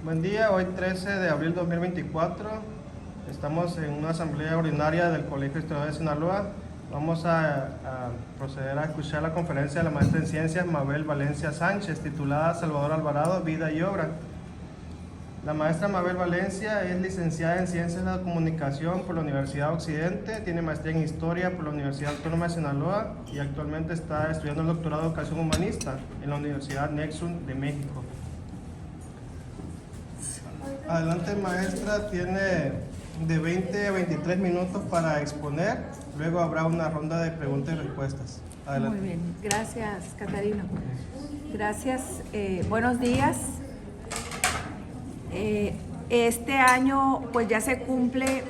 Buen día, hoy 13 de abril 2024. Estamos en una asamblea ordinaria del Colegio Historiador de Sinaloa. Vamos a proceder a escuchar la conferencia de la maestra en Ciencias Mabel Valencia Sánchez, titulada Salvador Alvarado, Vida y Obra. La maestra Mabel Valencia es licenciada en Ciencias de la Comunicación por la Universidad Occidente, tiene maestría en Historia por la Universidad Autónoma de Sinaloa y actualmente está estudiando el doctorado de Educación Humanista en la Universidad Nexum de México. Adelante, maestra, tiene de 20 a 23 minutos para exponer, luego habrá una ronda de preguntas y respuestas. Adelante. Muy bien, gracias, Catarino. Gracias, buenos días. Este año pues ya se cumple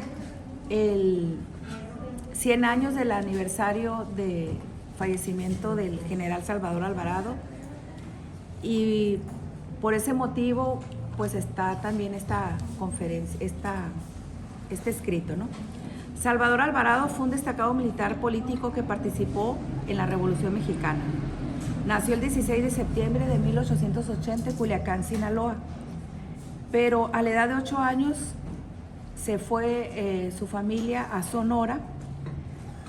el 100 años del aniversario de fallecimiento del general Salvador Alvarado y por ese motivo pues está también esta conferencia, este escrito, ¿no? Salvador Alvarado fue un destacado militar político que participó en la Revolución Mexicana. Nació el 16 de septiembre de 1880 en Culiacán, Sinaloa, pero a la edad de 8 años se fue su familia a Sonora,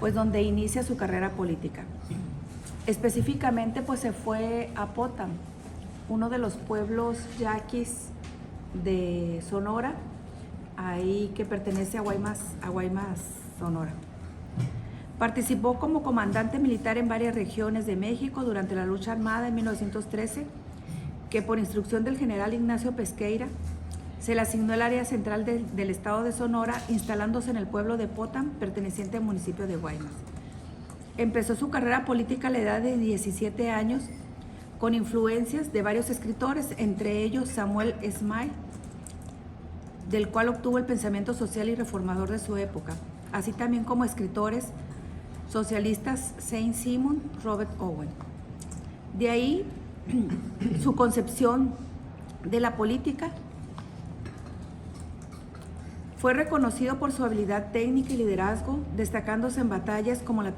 pues donde inicia su carrera política. Específicamente pues se fue a Potam, uno de los pueblos yaquis de Sonora, ahí que pertenece a Guaymas, Sonora. Participó como comandante militar en varias regiones de México durante la lucha armada en 1913, que por instrucción del general Ignacio Pesqueira se le asignó el área central del estado de Sonora, instalándose en el pueblo de Potam, perteneciente al municipio de Guaymas. Empezó su carrera política a la edad de 17 años, con influencias de varios escritores, entre ellos Samuel Esmay, del cual obtuvo el pensamiento social y reformador de su época, así también como escritores socialistas Saint-Simon, Robert Owen. De ahí su concepción de la política. Fue reconocido por su habilidad técnica y liderazgo, destacándose en batallas como la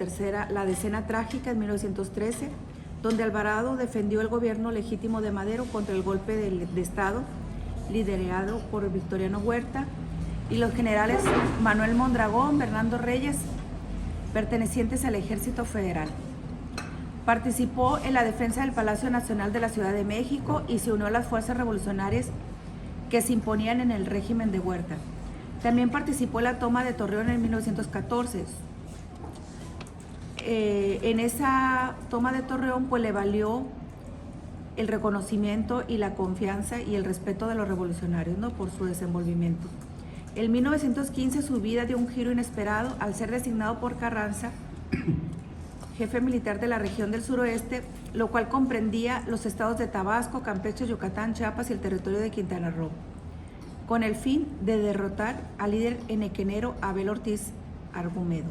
Decena Trágica en 1913, donde Alvarado defendió el gobierno legítimo de Madero contra el golpe de Estado liderado por Victoriano Huerta, y los generales Manuel Mondragón, Bernardo Reyes, pertenecientes al Ejército Federal. Participó en la defensa del Palacio Nacional de la Ciudad de México y se unió a las fuerzas revolucionarias que se imponían en el régimen de Huerta. También participó en la toma de Torreón en 1914. En esa toma de Torreón pues le valió el reconocimiento y la confianza y el respeto de los revolucionarios, ¿no?, por su desenvolvimiento. En 1915 su vida dio un giro inesperado al ser designado por Carranza jefe militar de la región del suroeste, lo cual comprendía los estados de Tabasco, Campeche, Yucatán, Chiapas y el territorio de Quintana Roo, con el fin de derrotar al líder enequenero Abel Ortiz Argumedo.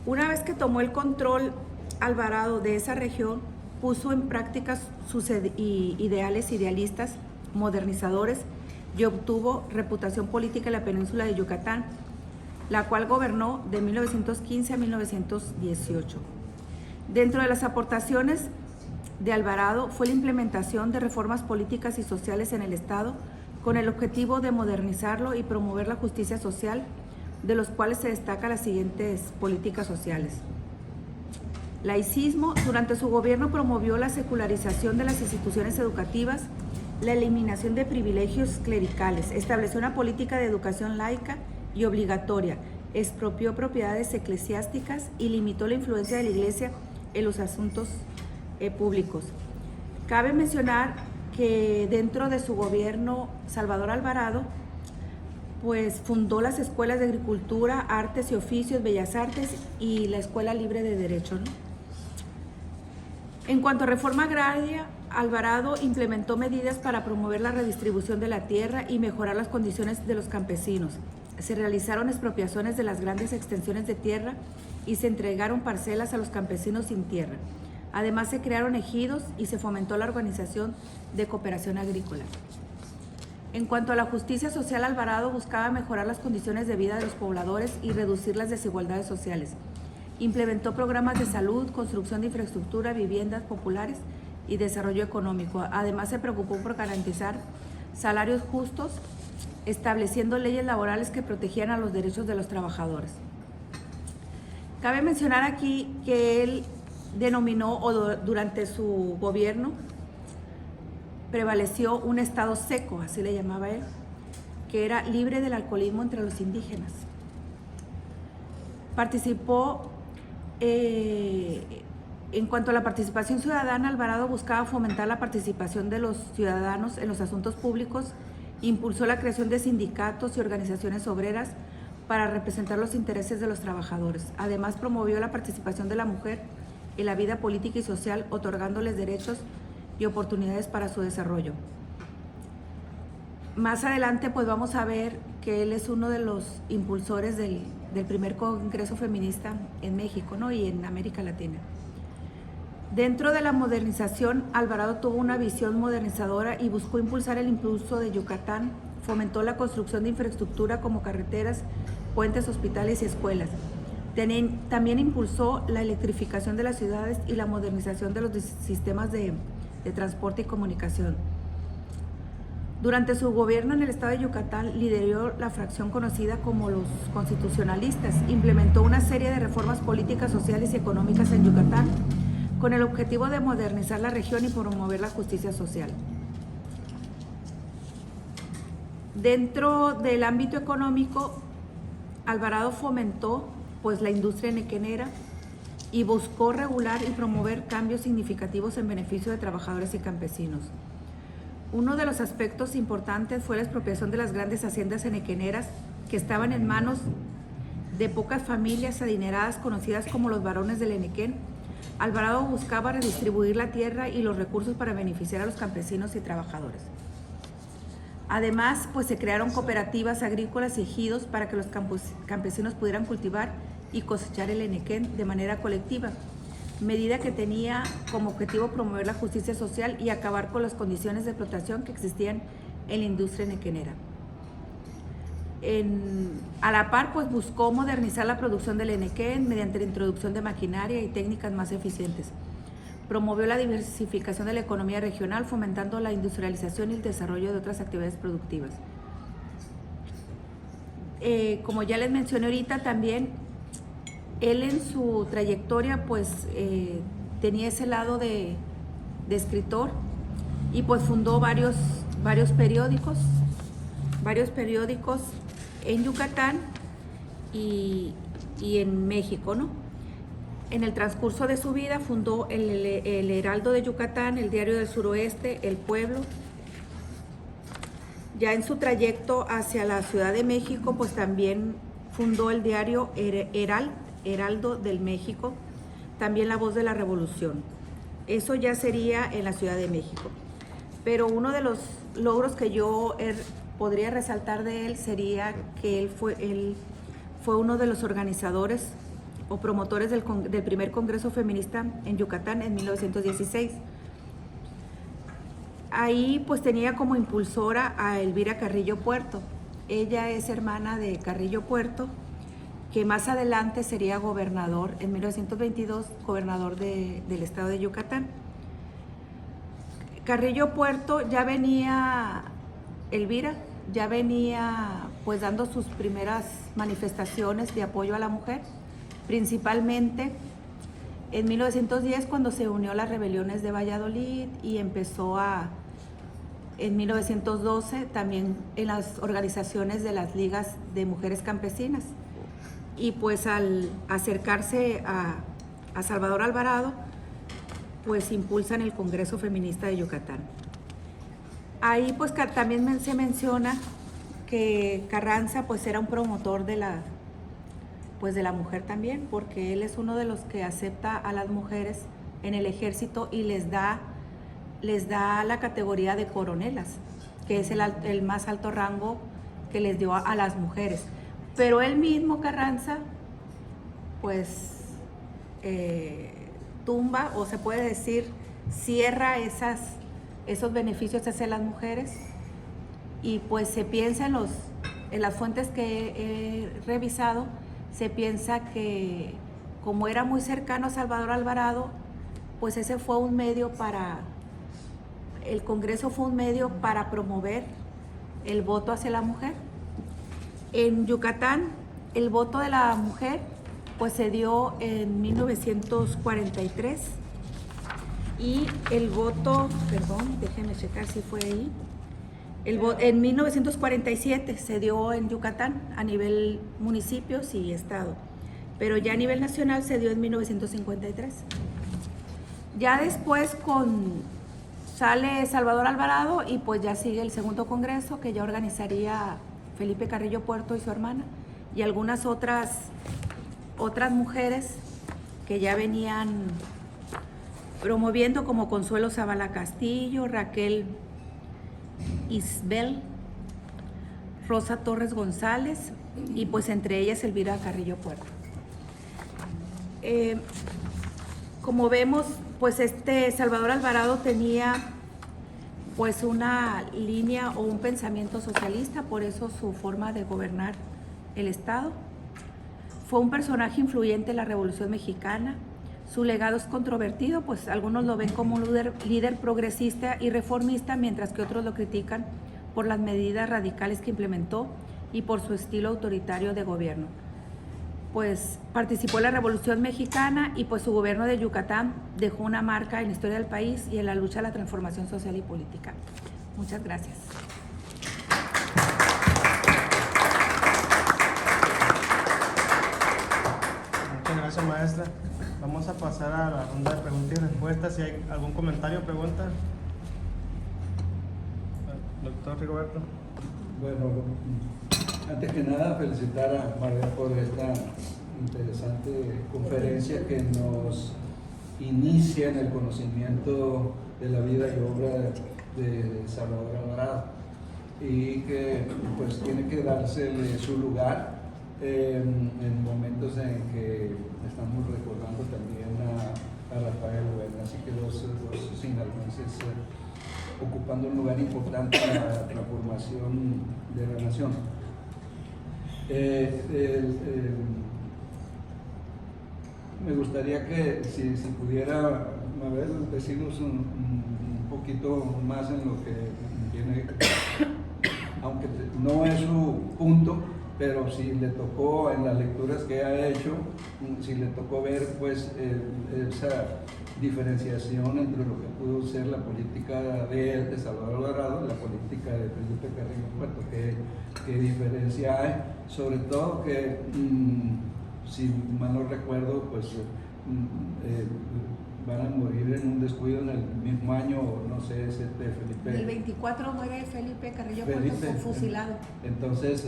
Una vez que tomó el control Alvarado de esa región, puso en práctica sus ideales idealistas, modernizadores, y obtuvo reputación política en la península de Yucatán, la cual gobernó de 1915 a 1918. Dentro de las aportaciones de Alvarado fue la implementación de reformas políticas y sociales en el Estado, con el objetivo de modernizarlo y promover la justicia social, de los cuales se destacan las siguientes políticas sociales. Laicismo. Durante su gobierno promovió la secularización de las instituciones educativas, la eliminación de privilegios clericales, estableció una política de educación laica y obligatoria, expropió propiedades eclesiásticas y limitó la influencia de la Iglesia en los asuntos públicos. Cabe mencionar que dentro de su gobierno, Salvador Alvarado pues fundó las escuelas de agricultura, artes y oficios, bellas artes y la Escuela Libre de Derecho, ¿no? En cuanto a reforma agraria, Alvarado implementó medidas para promover la redistribución de la tierra y mejorar las condiciones de los campesinos. Se realizaron expropiaciones de las grandes extensiones de tierra y se entregaron parcelas a los campesinos sin tierra. Además, se crearon ejidos y se fomentó la organización de cooperación agrícola. En cuanto a la justicia social, Alvarado buscaba mejorar las condiciones de vida de los pobladores y reducir las desigualdades sociales. Implementó programas de salud, construcción de infraestructura, viviendas populares y desarrollo económico. Además, se preocupó por garantizar salarios justos, estableciendo leyes laborales que protegían a los derechos de los trabajadores. Cabe mencionar aquí que él denominó, o durante su gobierno, prevaleció un estado seco, así le llamaba él, que era libre del alcoholismo entre los indígenas. Participó, en cuanto a la participación ciudadana, Alvarado buscaba fomentar la participación de los ciudadanos en los asuntos públicos, impulsó la creación de sindicatos y organizaciones obreras para representar los intereses de los trabajadores. Además, promovió la participación de la mujer en la vida política y social, otorgándoles derechos y oportunidades para su desarrollo. Más adelante, pues vamos a ver que él es uno de los impulsores del primer Congreso Feminista en México, ¿no? Y en América Latina. Dentro de la modernización, Alvarado tuvo una visión modernizadora y buscó impulsar el impulso de Yucatán, fomentó la construcción de infraestructura como carreteras, puentes, hospitales y escuelas. También impulsó la electrificación de las ciudades y la modernización de los sistemas de transporte y comunicación. Durante su gobierno en el estado de Yucatán, lideró la fracción conocida como los constitucionalistas. Implementó una serie de reformas políticas, sociales y económicas en Yucatán con el objetivo de modernizar la región y promover la justicia social. Dentro del ámbito económico, Alvarado fomentó pues la industria nequenera y buscó regular y promover cambios significativos en beneficio de trabajadores y campesinos. Uno de los aspectos importantes fue la expropiación de las grandes haciendas enequeneras que estaban en manos de pocas familias adineradas conocidas como los varones del Enequén. Alvarado buscaba redistribuir la tierra y los recursos para beneficiar a los campesinos y trabajadores. Además, pues se crearon cooperativas agrícolas y ejidos para que los campesinos pudieran cultivar y cosechar el enequén de manera colectiva, medida que tenía como objetivo promover la justicia social y acabar con las condiciones de explotación que existían en la industria enequenera. A la par, pues buscó modernizar la producción del enequén mediante la introducción de maquinaria y técnicas más eficientes. Promovió la diversificación de la economía regional, fomentando la industrialización y el desarrollo de otras actividades productivas. Como ya les mencioné ahorita, también él en su trayectoria pues tenía ese lado de escritor y pues fundó varios periódicos en Yucatán y en México, ¿no? En el transcurso de su vida fundó el Heraldo de Yucatán, el Diario del Suroeste, El Pueblo. Ya en su trayecto hacia la Ciudad de México, pues también fundó el diario Heraldo del México, también La Voz de la Revolución. Eso ya sería en la Ciudad de México. Pero uno de los logros que yo podría resaltar de él sería que él fue uno de los organizadores o promotores del primer Congreso Feminista en Yucatán en 1916. Ahí pues tenía como impulsora a Elvira Carrillo Puerto. Ella es hermana de Carrillo Puerto, que más adelante sería gobernador, en 1922, gobernador del estado de Yucatán. Carrillo Puerto Elvira ya venía pues dando sus primeras manifestaciones de apoyo a la mujer, principalmente en 1910 cuando se unió a las rebeliones de Valladolid y empezó en 1912 también en las organizaciones de las ligas de mujeres campesinas. Y pues al acercarse a Salvador Alvarado, pues impulsan el Congreso Feminista de Yucatán. Ahí pues también se menciona que Carranza pues era un promotor de la mujer también, porque él es uno de los que acepta a las mujeres en el ejército y les da la categoría de coronelas, que es el más alto rango que les dio a las mujeres. Pero él mismo, Carranza, pues tumba, o se puede decir, cierra esos beneficios hacia las mujeres, y pues se piensa en las fuentes que he revisado, se piensa que como era muy cercano a Salvador Alvarado, pues ese fue un medio para el Congreso fue un medio para promover el voto hacia la mujer. En Yucatán, el voto de la mujer pues se dio en 1943 y el voto, perdón, déjenme checar si fue ahí, en 1947 se dio en Yucatán a nivel municipios y estado, pero ya a nivel nacional se dio en 1953. Ya después sale Salvador Alvarado y pues ya sigue el segundo congreso que ya organizaría Felipe Carrillo Puerto y su hermana y algunas otras mujeres que ya venían promoviendo, como Consuelo Zavala Castillo, Raquel Isbel, Rosa Torres González y pues entre ellas Elvira Carrillo Puerto. Como vemos, pues Salvador Alvarado tenía pues una línea o un pensamiento socialista, por eso su forma de gobernar el Estado. Fue un personaje influyente en la Revolución Mexicana. Su legado es controvertido, pues algunos lo ven como un líder progresista y reformista, mientras que otros lo critican por las medidas radicales que implementó y por su estilo autoritario de gobierno. Pues participó en la Revolución Mexicana y pues su gobierno de Yucatán dejó una marca en la historia del país y en la lucha a la transformación social y política. Muchas gracias. Muchas gracias, maestra. Vamos a pasar a la ronda de preguntas y respuestas. Si hay algún comentario o pregunta. Doctor Rigoberto. Bueno, antes que nada felicitar a María por esta interesante conferencia que nos inicia en el conocimiento de la vida y obra de Salvador Alvarado y que pues tiene que dársele su lugar en momentos en que estamos recordando también a Rafael Buena, así que dos sinaloenses ocupando un lugar importante en la transformación de la nación. Me gustaría que si pudiera decirnos un poquito más en lo que tiene, aunque no es su punto, pero si le tocó en las lecturas que ha hecho, si le tocó ver pues esa diferenciación entre lo que pudo ser la política de Salvador Alvarado y la política de Felipe Carrillo Puerto, qué diferencia hay, sobre todo que si mal no recuerdo pues van a morir en un descuido en el mismo año, no sé, Felipe. El 24 muere Felipe Carrillo Puerto, fue fusilado. Entonces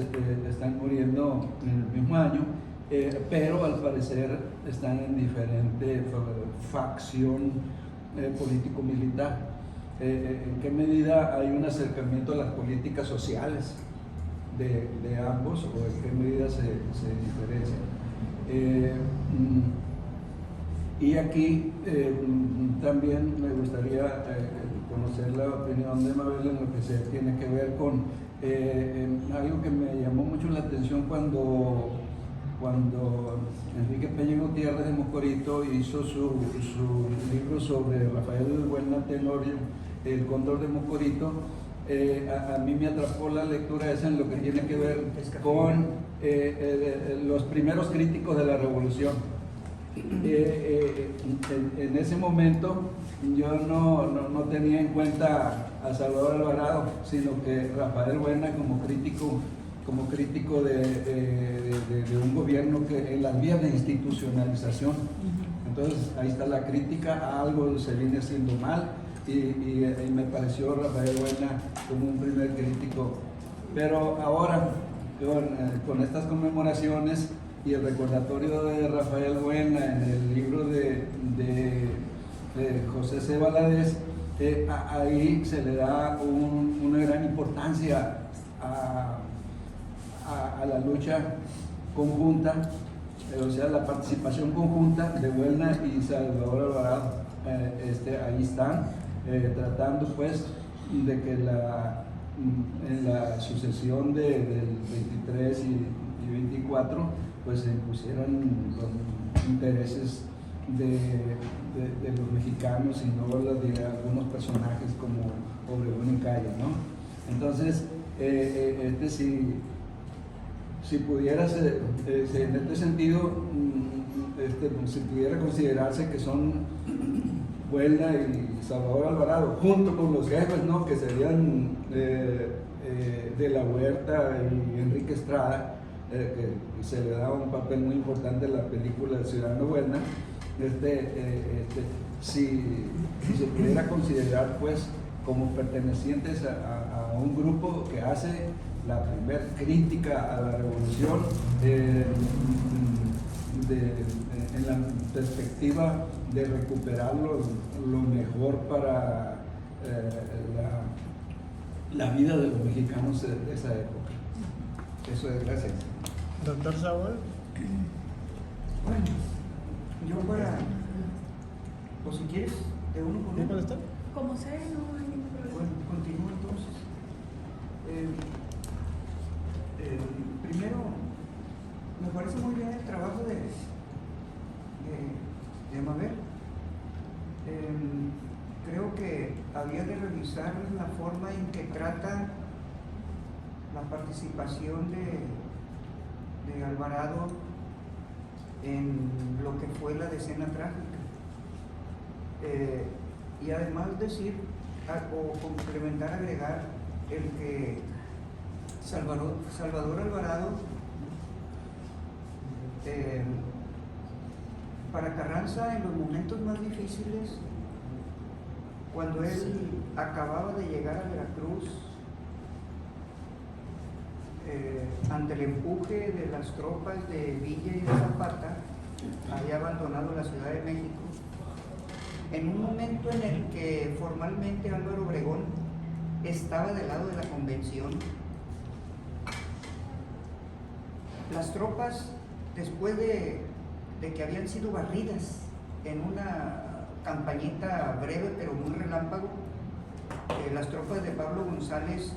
están muriendo en el mismo año, pero al parecer están en diferente facción político-militar. ¿En qué medida hay un acercamiento a las políticas sociales de ambos o en qué medida se diferencian? Y aquí también me gustaría conocer la opinión de Mabel en lo que se tiene que ver con algo que me llamó mucho la atención cuando Enrique Peña Gutiérrez de Mocorito hizo su libro sobre Rafael Buena Tenorio, El Cóndor de Mocorito. A mí me atrapó la lectura esa en lo que tiene que ver con los primeros críticos de la revolución. En ese momento yo no tenía en cuenta a Salvador Alvarado, sino que Rafael Buena como crítico de un gobierno que en las vías de institucionalización. Entonces ahí está la crítica, algo se viene haciendo mal y me pareció Rafael Buena como un primer crítico. Pero ahora con estas conmemoraciones y el recordatorio de Rafael Buena en el libro de José C. Valadez, ahí se le da una gran importancia a la lucha conjunta, o sea, la participación conjunta de Buena y Salvador Alvarado. Ahí están tratando pues de que en la sucesión del 23 y 24 pues se impusieran los intereses de los mexicanos, sino la de algunos personajes como Obregón y Calle, ¿no? Entonces, si pudieras, en este sentido, si pudiera considerarse que son Buelna y Salvador Alvarado, junto con los jefes, ¿no?, que serían de la Huerta y Enrique Estrada, que se le da un papel muy importante en la película de Ciudadano Buelna, si se pudiera considerar, pues, como pertenecientes a un grupo que hace la primera crítica a la revolución en la perspectiva de recuperar lo mejor para la vida de los mexicanos de esa época. Eso es, gracias. Doctor Saúl. Bueno, yo para, o si quieres, de uno con uno. está? Como sea, no hay ningún problema. Bueno, continúo entonces. Primero, me parece muy bien el trabajo de Mabel. Creo que había de revisar la forma en que trata la participación de Alvarado en lo que fue la decena trágica. Y además decir, o complementar, agregar el que Salvador Alvarado, para Carranza, en los momentos más difíciles, cuando él acababa de llegar a Veracruz, ante el empuje de las tropas de Villa y de Zapata, había abandonado la Ciudad de México, en un momento en el que formalmente Álvaro Obregón estaba del lado de la convención. Las tropas, después de que habían sido barridas en una campañita breve pero muy relámpago, las tropas de Pablo González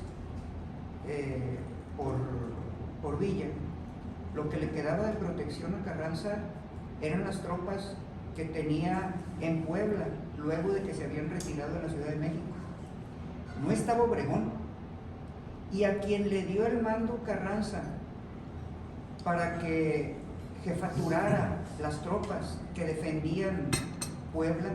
por Villa, lo que le quedaba de protección a Carranza eran las tropas que tenía en Puebla, luego de que se habían retirado de la Ciudad de México. No estaba Obregón, y a quien le dio el mando Carranza para que jefaturara las tropas que defendían Puebla,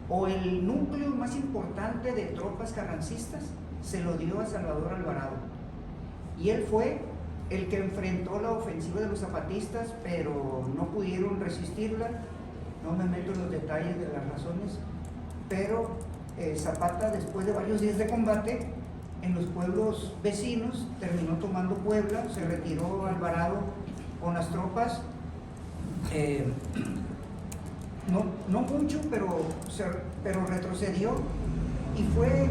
o el núcleo más importante de tropas carrancistas, se lo dio a Salvador Alvarado. Y él fue el que enfrentó la ofensiva de los zapatistas, pero no pudieron resistirla. No me meto en los detalles de las razones, pero Zapata, después de varios días de combate en los pueblos vecinos, terminó tomando Puebla. Se retiró Alvarado con las tropas, no mucho, pero retrocedió, y fue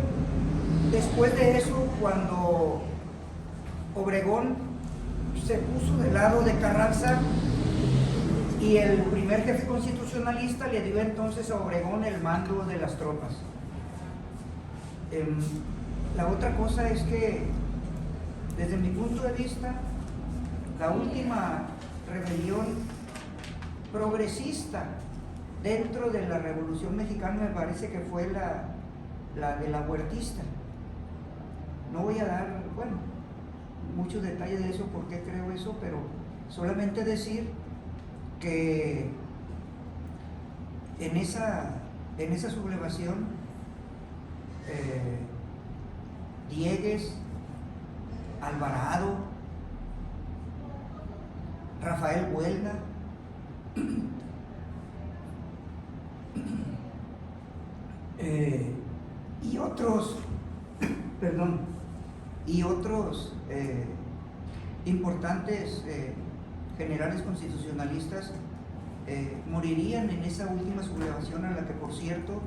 después de eso cuando Obregón se puso del lado de Carranza, y el primer jefe constitucionalista le dio entonces a Obregón el mando de las tropas. La otra cosa es que, desde mi punto de vista, la última rebelión progresista dentro de la Revolución Mexicana me parece que fue la de la huertista. No voy a dar, muchos detalles de eso, por qué creo eso, pero solamente decir que en esa sublevación, Diegues, Alvarado, Rafael Buelna, y otros importantes generales constitucionalistas morirían en esa última sublevación, a la que, por cierto,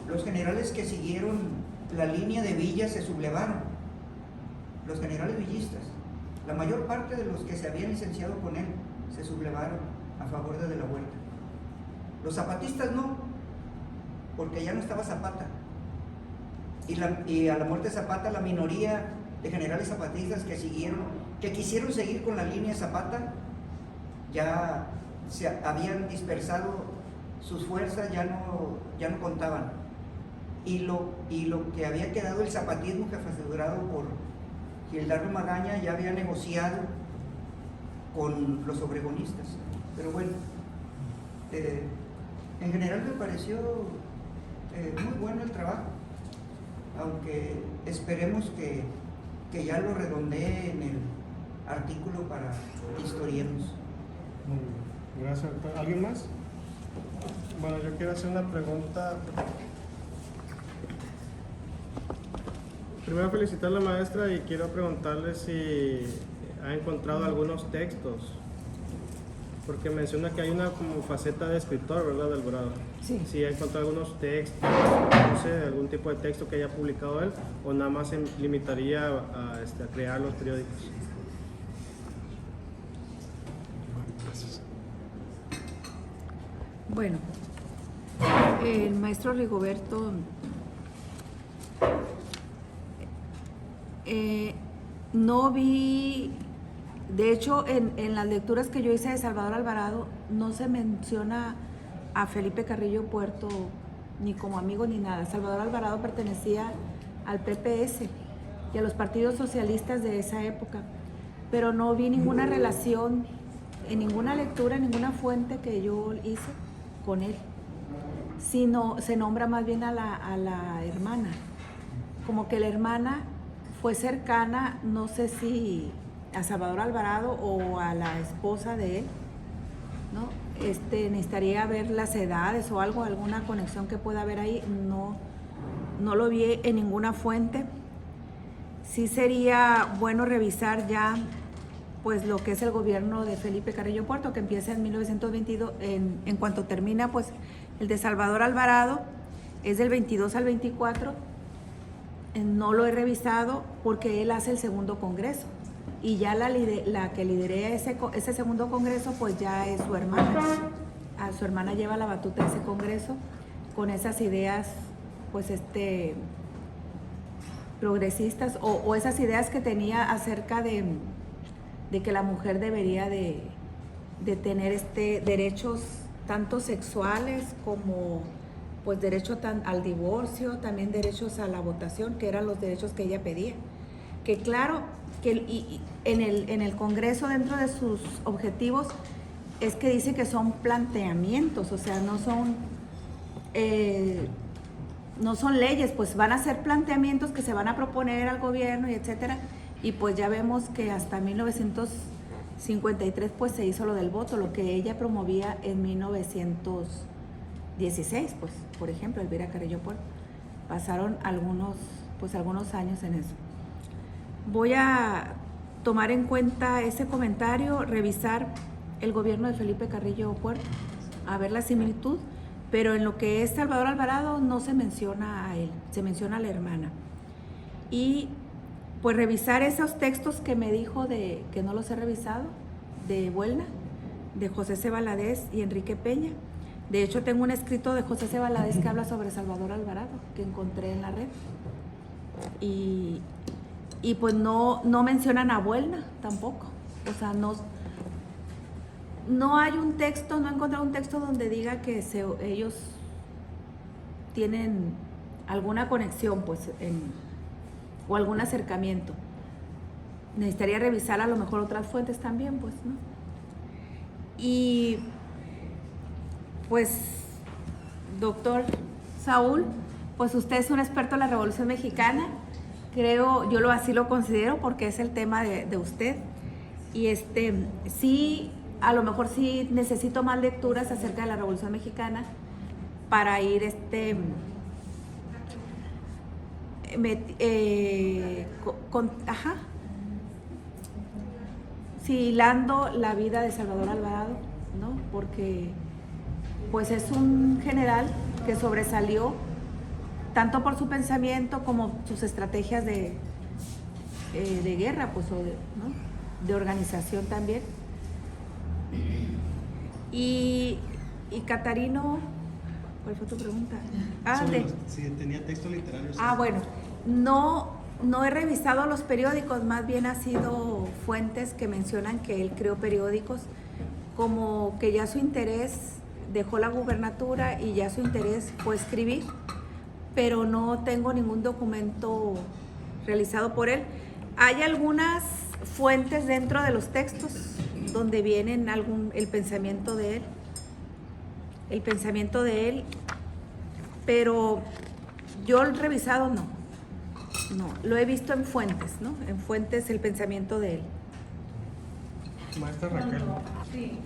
los generales que siguieron la línea de Villa se sublevaron. Los generales villistas, la mayor parte de los que se habían licenciado con él, se sublevaron a favor de la Huerta. Los zapatistas no, porque ya no estaba Zapata, y a la muerte de Zapata, la minoría de generales zapatistas que quisieron seguir con la línea Zapata, ya se habían dispersado sus fuerzas ya no contaban. Y lo que había quedado el zapatismo, que fue asegurado por Gildardo Magaña, ya había negociado con los obregonistas. Pero bueno, en general me pareció muy bueno el trabajo, aunque esperemos que ya lo redondee en el artículo para historieros. Muy bien. Gracias, doctor. ¿Alguien más? Bueno, yo quiero hacer una pregunta. Primero felicitar a la maestra y quiero preguntarle si ha encontrado algunos textos, porque menciona que hay una como faceta de escritor, ¿verdad, de Alvarado? Sí. Si ha encontrado algunos textos, no sé, algún tipo de texto que haya publicado él, o nada más se limitaría a crear los periódicos. Bueno, el maestro Rigoberto no vi, de hecho en las lecturas que yo hice de Salvador Alvarado no se menciona a Felipe Carrillo Puerto ni como amigo ni nada. Salvador Alvarado pertenecía al PPS y a los partidos socialistas de esa época, pero no vi ninguna relación en ninguna lectura, en ninguna fuente que yo hice con él, sino se nombra más bien a la hermana, como que la hermana fue cercana, no sé si a Salvador Alvarado o a la esposa de él, ¿no? Necesitaría ver las edades o algo, alguna conexión que pueda haber ahí, no lo vi en ninguna fuente. Sí sería bueno revisar ya pues lo que es el gobierno de Felipe Carrillo Puerto, que empieza en 1922, en cuanto termina pues el de Salvador Alvarado, es del 22 al 24, no lo he revisado porque él hace el segundo congreso, y ya la que liderea ese segundo congreso pues ya es su hermana. A su hermana lleva la batuta de ese congreso con esas ideas pues progresistas o esas ideas que tenía acerca de que la mujer debería de tener derechos tanto sexuales como pues derecho al divorcio, también derechos a la votación, que eran los derechos que ella pedía. Que claro, que en el Congreso, dentro de sus objetivos, es que dice que son planteamientos, o sea, no son leyes, pues van a ser planteamientos que se van a proponer al gobierno y etcétera. Y pues ya vemos que hasta 1953 pues se hizo lo del voto, lo que ella promovía en 1916, pues, por ejemplo, Elvira Carrillo Puerto. Pasaron algunos años en eso. Voy a tomar en cuenta ese comentario, revisar el gobierno de Felipe Carrillo Puerto, a ver la similitud, pero en lo que es Salvador Alvarado no se menciona a él, se menciona a la hermana. Y pues revisar esos textos que me dijo que no los he revisado, de Buelna, de José C. Valadez y Enrique Peña. De hecho, tengo un escrito de José C. Valadez que habla sobre Salvador Alvarado, que encontré en la red. Y pues no mencionan a Buelna tampoco. O sea, no hay un texto, no he encontrado un texto donde diga que ellos tienen alguna conexión, pues, o algún acercamiento. Necesitaría revisar a lo mejor otras fuentes también, pues, ¿no? Y pues, doctor Saúl, pues usted es un experto en la Revolución Mexicana, creo, así lo considero porque es el tema de usted. Y sí, a lo mejor sí necesito más lecturas acerca de la Revolución Mexicana para ir hilando la vida de Salvador Alvarado, ¿no? Porque pues es un general que sobresalió tanto por su pensamiento como sus estrategias de guerra, pues, ¿no? De organización también. Y Catarino, ¿cuál fue tu pregunta? Si tenía textos literarios. Bueno, no he revisado los periódicos, más bien ha sido fuentes que mencionan que él creó periódicos, como que ya su interés dejó la gubernatura y ya su interés fue escribir, pero no tengo ningún documento realizado por él. Hay algunas fuentes dentro de los textos donde vienen el pensamiento de él, pero yo el revisado no, lo he visto en fuentes, ¿no? En fuentes el pensamiento de él. Maestra Raquel.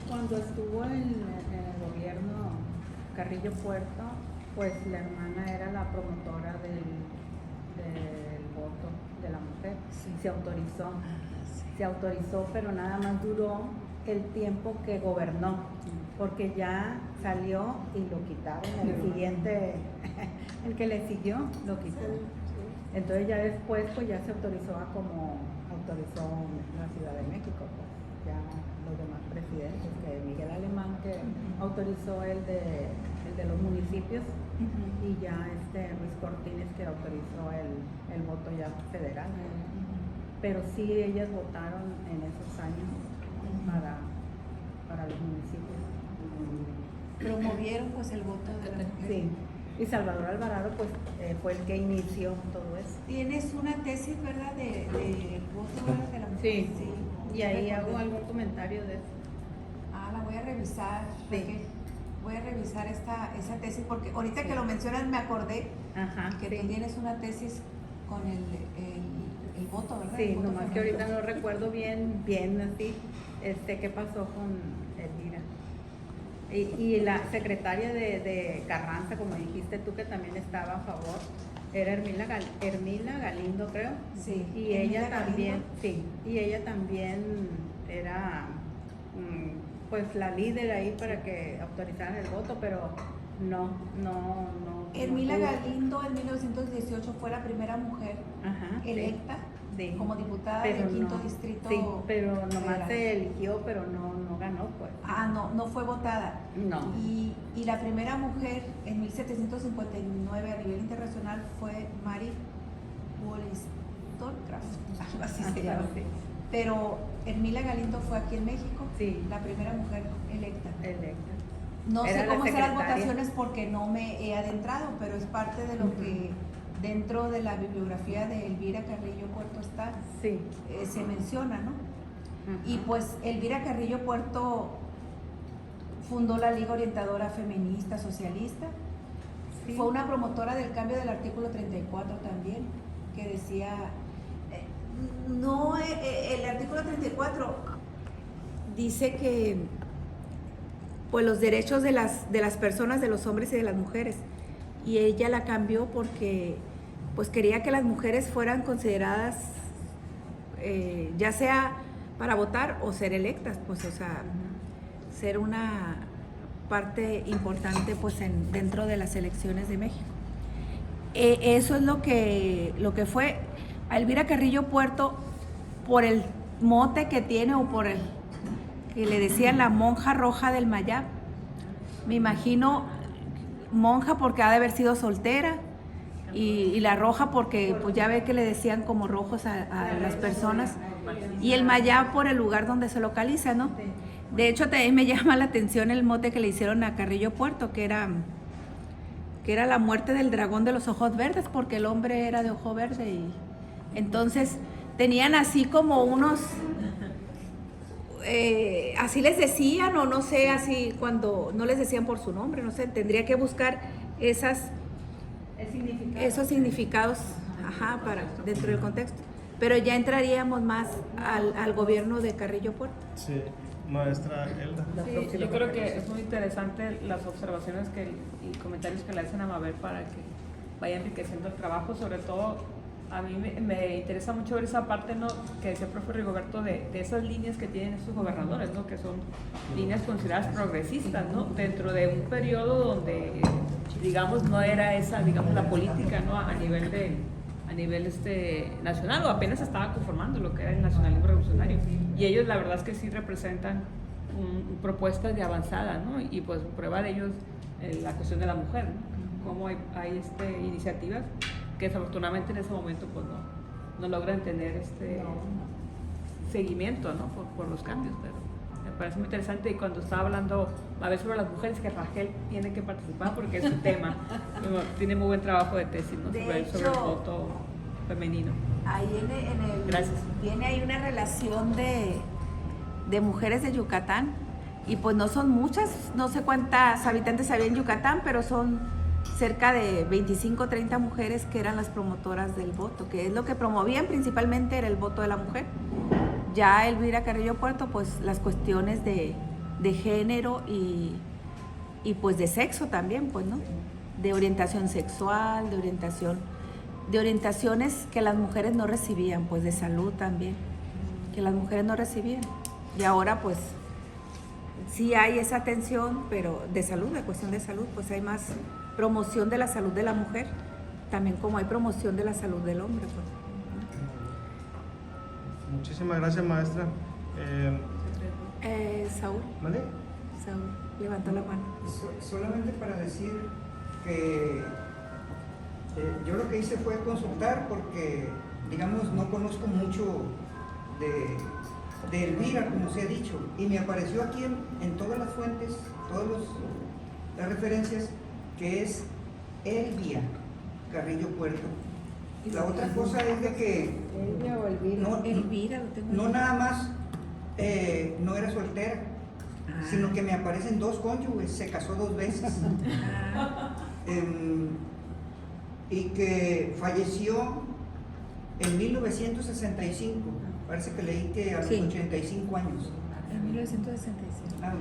Cuando estuvo en el gobierno Carrillo Puerto, pues la hermana era la promotora del voto de la mujer. Se autorizó, pero nada más duró el tiempo que gobernó, porque ya salió y lo quitaron. El siguiente, el que le siguió, lo quitó. Entonces ya después pues ya se autorizó a como autorizó la Ciudad de México, pues ya los demás presidentes, que Miguel Alemán que autorizó el de los municipios, y ya Ruiz Cortines que autorizó el voto ya federal. Pero sí ellas votaron en esos años para los municipios. Promovieron pues el voto de la mujer. Sí. Y Salvador Alvarado pues fue el que inició todo eso. Tienes una tesis, ¿verdad? De voto de la mujer. Sí. Y ahí hago algún comentario de eso. La voy a revisar. Sí. Raquel. Voy a revisar esa tesis porque ahorita que lo mencionas me acordé que tú tienes una tesis con el voto, ¿verdad? Sí, El voto nomás que femenino. ahorita no recuerdo bien así qué pasó con Elvira. Y la secretaria de Carranza, como dijiste tú, que también estaba a favor, era Hermila Galindo, creo. Sí. Y ella también, y ella también era pues la líder ahí para que autorizaran el voto, pero no. Hermila pudo. Galindo en 1918 fue la primera mujer electa como diputada del quinto distrito. Sí, pero nomás federal. se eligió, pero no ganó, pues. No fue votada. No. Y la primera mujer en 1759 a nivel internacional fue Mary Wollstonecraft, algo así se llama. Sí. Pero Hermila Galindo fue aquí en México, Sí. la primera mujer electa. No Era sé la cómo serán las secretaria. votaciones porque no me he adentrado, pero es parte de lo que dentro de la bibliografía de Elvira Carrillo Puerto está, Sí. se menciona, ¿no? Ajá. Y pues Elvira Carrillo Puerto fundó la Liga Orientadora Feminista Socialista. Sí. Fue una promotora del cambio del artículo 34 también, que decía, el artículo 34 dice que pues los derechos de las personas, de los hombres y de las mujeres, y ella la cambió porque pues quería que las mujeres fueran consideradas ya sea para votar o ser electas, pues o sea, ser una parte importante pues dentro de las elecciones de México. Eso es lo que fue a Elvira Carrillo Puerto, por el mote que tiene o por el que le decían la monja roja del Mayab. Me imagino monja porque ha de haber sido soltera, y la roja porque pues ya ve que le decían como rojos a las personas, y el Mayab por el lugar donde se localiza, ¿no? De hecho también me llama la atención el mote que le hicieron a Carrillo Puerto, que era la muerte del dragón de los ojos verdes, porque el hombre era de ojo verde, y entonces tenían así como unos así les decían, o no sé, así cuando no les decían por su nombre, no sé, tendría que buscar esos significados para dentro del contexto, pero ya entraríamos más al gobierno de Carrillo Puerto. Sí, maestra Elda. Sí, yo creo que es muy interesante las observaciones y comentarios que le hacen a Mabel para que vaya enriqueciendo el trabajo. Sobre todo, a mí me interesa mucho ver esa parte, ¿no?, que decía el profe Rigoberto, de esas líneas que tienen estos gobernadores, ¿no?, que son líneas consideradas progresistas, ¿no?, dentro de un periodo donde, digamos, no era esa, digamos, la política, ¿no?, a nivel nacional, o apenas estaba conformando lo que era el nacionalismo revolucionario, y ellos la verdad es que sí representan propuestas de avanzada, ¿no?, y pues prueba de ellos la cuestión de la mujer, ¿no?, cómo hay iniciativas que desafortunadamente en ese momento pues no logran tener seguimiento, ¿no?, por los cambios, pero parece muy interesante. Y cuando estaba hablando a veces sobre las mujeres, que Rachel tiene que participar porque es su tema. Tiene muy buen trabajo de tesis, ¿no? sobre el voto femenino. Ahí Gracias. Viene ahí una relación de mujeres de Yucatán, y pues no son muchas, no sé cuántas habitantes había en Yucatán, pero son cerca de 25 o 30 mujeres que eran las promotoras del voto, que es lo que promovían principalmente, era el voto de la mujer. Ya Elvira Carrillo Puerto, pues las cuestiones de género y pues de sexo también, pues, ¿no? De orientación sexual, de orientaciones que las mujeres no recibían, pues de salud también, que las mujeres no recibían. Y ahora pues sí hay esa atención, pero de salud, de cuestión de salud, pues hay más promoción de la salud de la mujer, también como hay promoción de la salud del hombre, pues. Muchísimas gracias, maestra. Saúl, ¿Vale? Saúl levantó la mano. Solamente para decir que yo lo que hice fue consultar porque, digamos, no conozco mucho de Elvira, como se ha dicho, y me apareció aquí en todas las fuentes, las referencias, que es Elvia Carrillo Puerto. Y la otra cosa es de que Elvia o Elvira. Elvira, lo tengo. no nada más no era soltera, sino que me aparecen 2 cónyuges, se casó 2 veces. Y que falleció en 1965, parece que leí que a los 85 años. En 1965. Ah,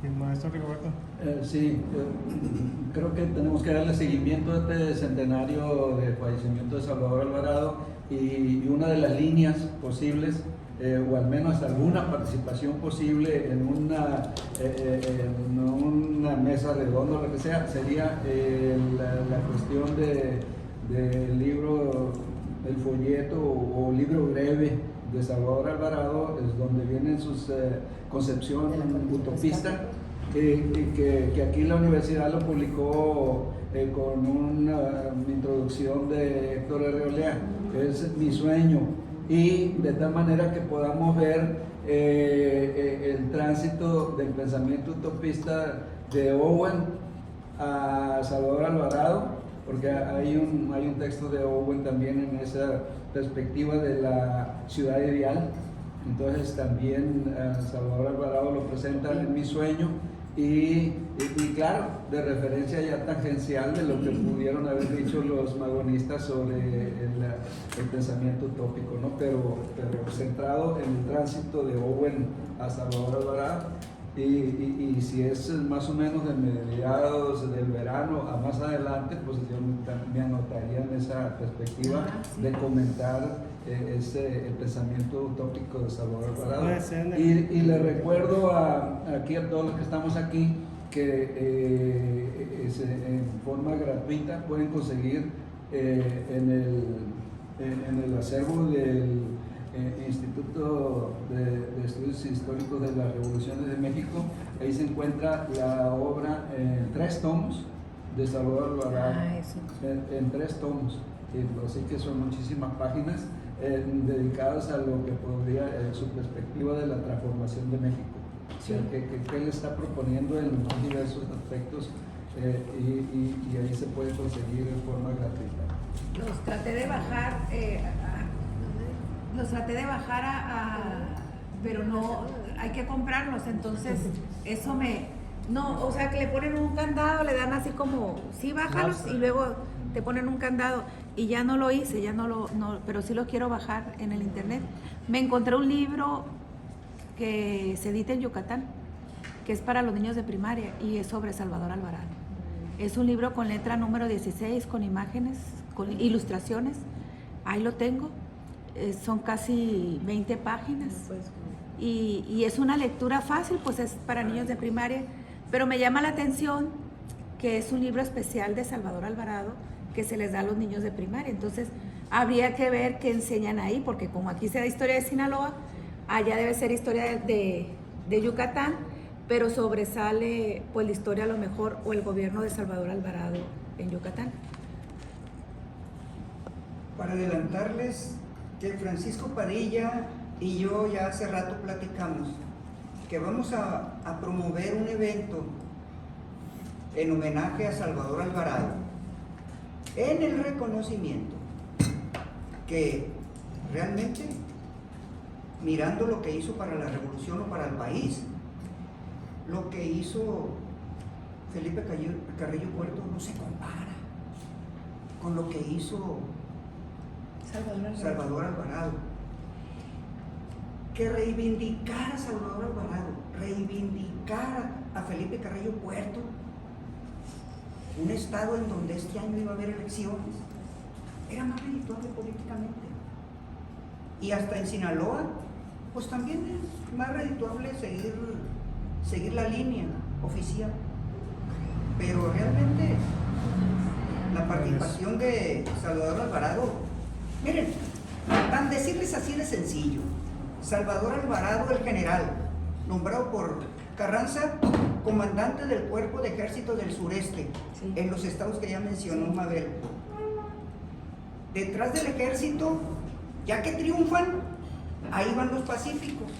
¿Qué, maestro Rigoberto? Sí, creo que tenemos que darle seguimiento a este centenario de fallecimiento de Salvador Alvarado, y una de las líneas posibles, o al menos alguna participación posible en una mesa redonda o lo que sea, sería la cuestión del libro, el folleto o libro breve de Salvador Alvarado, es donde viene sus concepción utopista, que aquí la universidad lo publicó con una introducción de Héctor R. Olea, que es Mi Sueño, y de tal manera que podamos ver el tránsito del pensamiento utopista de Owen a Salvador Alvarado, porque hay un texto de Owen también en esa perspectiva de la ciudad ideal. Entonces también Salvador Alvarado lo presenta en Mi Sueño, y claro, de referencia ya tangencial de lo que pudieron haber dicho los magonistas sobre el pensamiento utópico, ¿no? Pero centrado en el tránsito de Owen a Salvador Alvarado, y si es más o menos de mediados del verano a más adelante, pues yo me anotaría en esa perspectiva de comentar el pensamiento utópico de Salvador Alvarado. Y le recuerdo aquí a todos los que estamos aquí que en forma gratuita pueden conseguir en el acervo del Instituto de Estudios Históricos de las Revoluciones de México. Ahí se encuentra la obra en 3 tomos de Salvador Alvarado, en 3 tomos, así que son muchísimas páginas dedicadas a lo que podría su perspectiva de la transformación de México, o sea, que él está proponiendo en los más diversos aspectos, y ahí se puede conseguir en forma gratuita. Los traté de bajar, pero no, hay que comprarlos, entonces eso no, o sea, que le ponen un candado, le dan así como, sí, bájalos, y luego te ponen un candado, y ya no lo hice, pero sí lo quiero bajar en el internet. Me encontré un libro que se edita en Yucatán, que es para los niños de primaria, y es sobre Salvador Alvarado. Es un libro con letra número 16, con imágenes, con ilustraciones, ahí lo tengo. Son casi 20 páginas, y es una lectura fácil, pues es para niños de primaria, pero me llama la atención que es un libro especial de Salvador Alvarado que se les da a los niños de primaria. Entonces habría que ver qué enseñan ahí, porque como aquí se da historia de Sinaloa, allá debe ser historia de Yucatán, pero sobresale pues la historia a lo mejor, o el gobierno de Salvador Alvarado en Yucatán. Para adelantarles que Francisco Padilla y yo ya hace rato platicamos que vamos a promover un evento en homenaje a Salvador Alvarado, en el reconocimiento que realmente, mirando lo que hizo para la revolución o para el país, lo que hizo Felipe Carrillo Puerto no se compara con lo que hizo Salvador Alvarado. Que reivindicar a Salvador Alvarado, reivindicar a Felipe Carrillo Puerto, un estado en donde este año iba a haber elecciones, era más redituable políticamente. Y hasta en Sinaloa, pues también es más redituable seguir la línea oficial. Pero realmente la participación de Salvador Alvarado, miren, tan decirles así de sencillo. Salvador Alvarado, el general, nombrado por Carranza comandante del Cuerpo de Ejército del Sureste, Sí. en los estados que ya mencionó Mabel. Detrás del ejército, ya que triunfan, ahí van los pacíficos,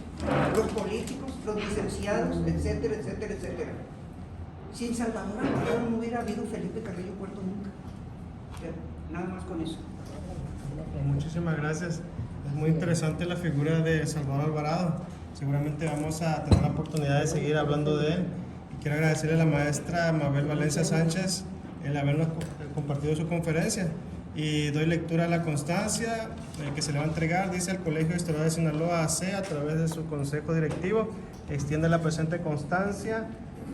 los políticos, los licenciados, etcétera, etcétera, etcétera. Sin Salvador Alvarado no hubiera habido Felipe Carrillo Puerto nunca. Pero nada más con eso. Muchísimas gracias. Es muy interesante la figura de Salvador Alvarado. Seguramente vamos a tener la oportunidad de seguir hablando de él. Y quiero agradecerle a la maestra Mabel Valencia Sánchez el habernos compartido su conferencia. Y doy lectura a la constancia que se le va a entregar. Dice: el Colegio de Historiadores de Sinaloa AC, a través de su consejo directivo, extiende la presente constancia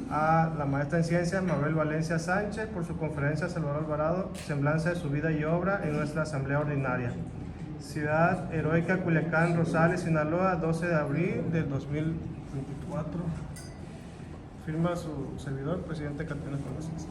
a la maestra en ciencias Mabel Valencia Sánchez por su conferencia Salvador Alvarado, semblanza de su vida y obra, en nuestra asamblea ordinaria. Ciudad Heroica, Culiacán, Rosales, Sinaloa, 12 de abril del 2024. Firma su servidor, presidente Cartena Conaces.